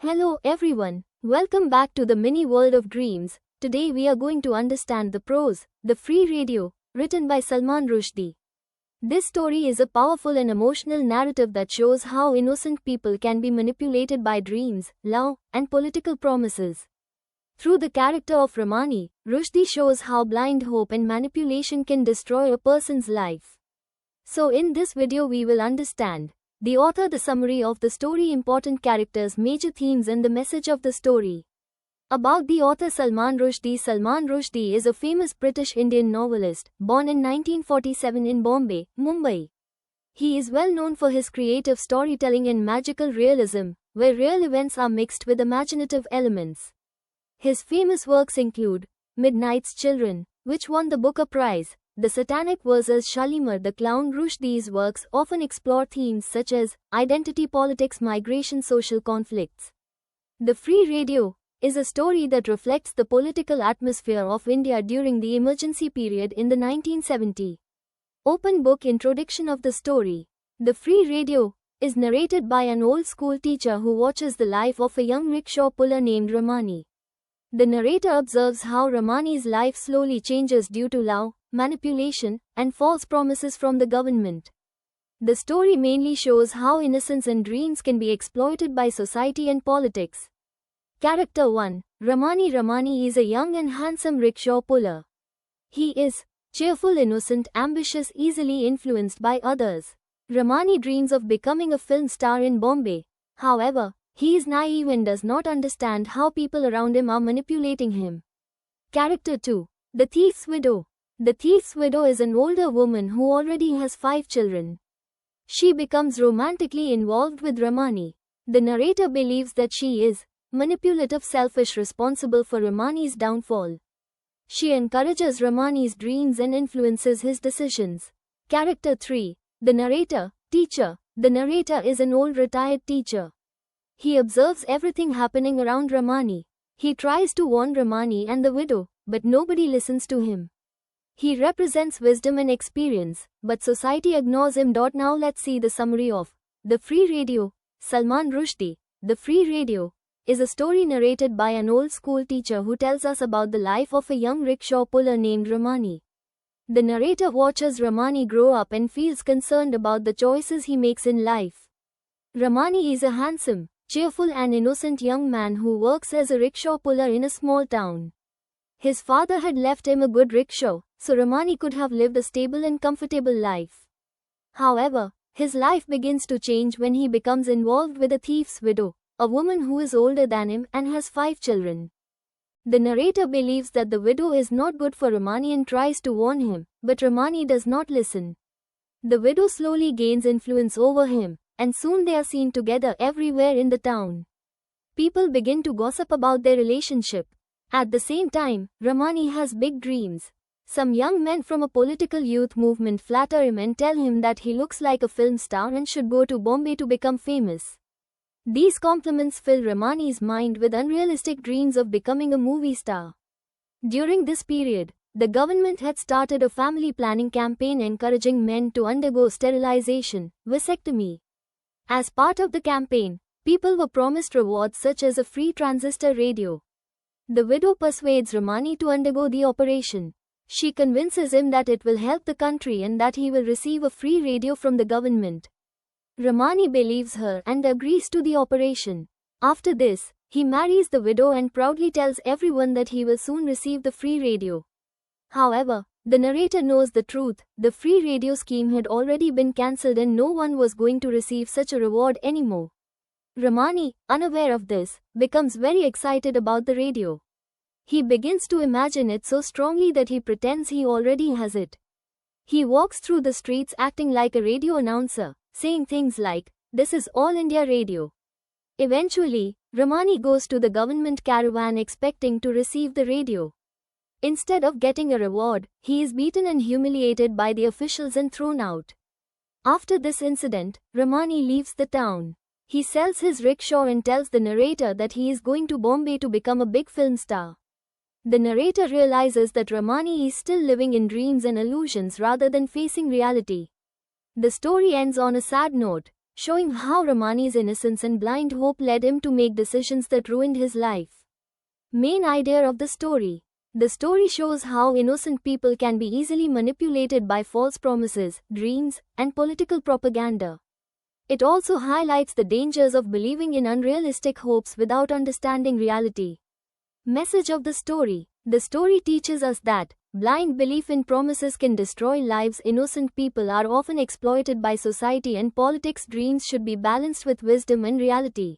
Hello everyone, welcome back to the mini world of dreams. Today we are going to understand the prose, The Free Radio, written by Salman Rushdie. This story is a powerful and emotional narrative that shows how innocent people can be manipulated by dreams, love, and political promises. Through the character of Ramani, Rushdie shows how blind hope and manipulation can destroy a person's life. So in this video we will understand the author, the summary of the story, important characters, major themes and the message of the story. About the author Salman Rushdie. Salman Rushdie is a famous British Indian novelist, born in 1947 in Bombay, Mumbai. He is well known for his creative storytelling and magical realism, where real events are mixed with imaginative elements. His famous works include Midnight's Children, which won the Booker Prize, The Satanic vs. Shalimar the Clown. Rushdie's works often explore themes such as identity politics, migration, social conflicts. The Free Radio is a story that reflects the political atmosphere of India during the emergency period in the 1970s. Open book introduction of the story. The Free Radio is narrated by an old school teacher who watches the life of a young rickshaw puller named Ramani. The narrator observes how Ramani's life slowly changes due to love, manipulation, and false promises from the government. The story mainly shows how innocence and dreams can be exploited by society and politics. Character 1. Ramani. Ramani is a young and handsome rickshaw puller. He is cheerful, innocent, ambitious, easily influenced by others. Ramani dreams of becoming a film star in Bombay. However, he is naive and does not understand how people around him are manipulating him. Character 2. The Thief's Widow. The Thief's Widow is an older woman who already has 5 children. She becomes romantically involved with Ramani. The narrator believes that she is manipulative, selfish, responsible for Ramani's downfall. She encourages Ramani's dreams and influences his decisions. Character 3. The Narrator. Teacher. The narrator is an old retired teacher. He observes everything happening around Ramani. He tries to warn Ramani and the widow, but nobody listens to him. He represents wisdom and experience, but society ignores him. Now let's see the summary of The Free Radio. Salman Rushdie. The Free Radio is a story narrated by an old school teacher who tells us about the life of a young rickshaw puller named Ramani. The narrator watches Ramani grow up and feels concerned about the choices he makes in life. Ramani is a handsome, cheerful and innocent young man who works as a rickshaw puller in a small town. His father had left him a good rickshaw, so Ramani could have lived a stable and comfortable life. However, his life begins to change when he becomes involved with a thief's widow, a woman who is older than him and has 5 children. The narrator believes that the widow is not good for Ramani and tries to warn him, but Ramani does not listen. The widow slowly gains influence over him, and soon they are seen together everywhere in the town. People begin to gossip about their relationship. At the same time, Ramani has big dreams. Some young men from a political youth movement flatter him and tell him that he looks like a film star and should go to Bombay to become famous. These compliments fill Ramani's mind with unrealistic dreams of becoming a movie star. During this period, the government had started a family planning campaign encouraging men to undergo sterilization, vasectomy. As part of the campaign, people were promised rewards such as a free transistor radio. The widow persuades Ramani to undergo the operation. She convinces him that it will help the country and that he will receive a free radio from the government. Ramani believes her and agrees to the operation. After this, he marries the widow and proudly tells everyone that he will soon receive the free radio. However, the narrator knows the truth. The free radio scheme had already been cancelled and no one was going to receive such a reward anymore. Ramani, unaware of this, becomes very excited about the radio. He begins to imagine it so strongly that he pretends he already has it. He walks through the streets acting like a radio announcer, saying things like, "This is All India Radio." Eventually, Ramani goes to the government caravan expecting to receive the radio. Instead of getting a reward, he is beaten and humiliated by the officials and thrown out. After this incident, Ramani leaves the town. He sells his rickshaw and tells the narrator that he is going to Bombay to become a big film star. The narrator realizes that Ramani is still living in dreams and illusions rather than facing reality. The story ends on a sad note. showing how Ramani's innocence and blind hope led him to make decisions that ruined his life. Main idea of the story. The story shows how innocent people can be easily manipulated by false promises, dreams, and political propaganda. It also highlights the dangers of believing in unrealistic hopes without understanding reality. Message of the story. The story teaches us that blind belief in promises can destroy lives. Innocent people are often exploited by society and politics. Dreams should be balanced with wisdom and reality.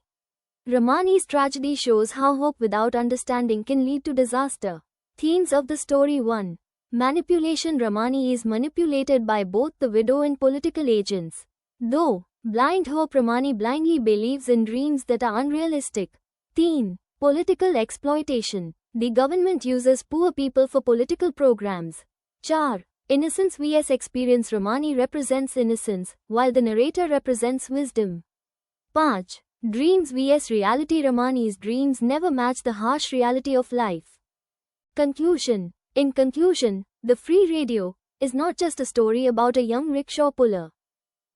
Ramani's tragedy shows how hope without understanding can lead to disaster. Themes of the story. 1. Manipulation. Ramani is manipulated by both the widow and political agents. Though blind hope, Ramani blindly believes in dreams that are unrealistic. Theme. Political exploitation. The government uses poor people for political programs. 4. Innocence vs experience. Ramani represents innocence, while the narrator represents wisdom. 5. Dreams vs reality. Ramani's dreams never match the harsh reality of life. Conclusion. In conclusion, The Free Radio is not just a story about a young rickshaw puller.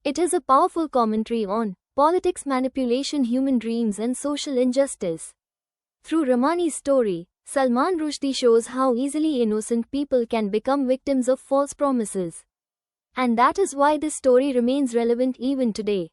It is a powerful commentary on politics, manipulation, human dreams, and social injustice. Through Ramani's story, Salman Rushdie shows how easily innocent people can become victims of false promises. And that is why this story remains relevant even today.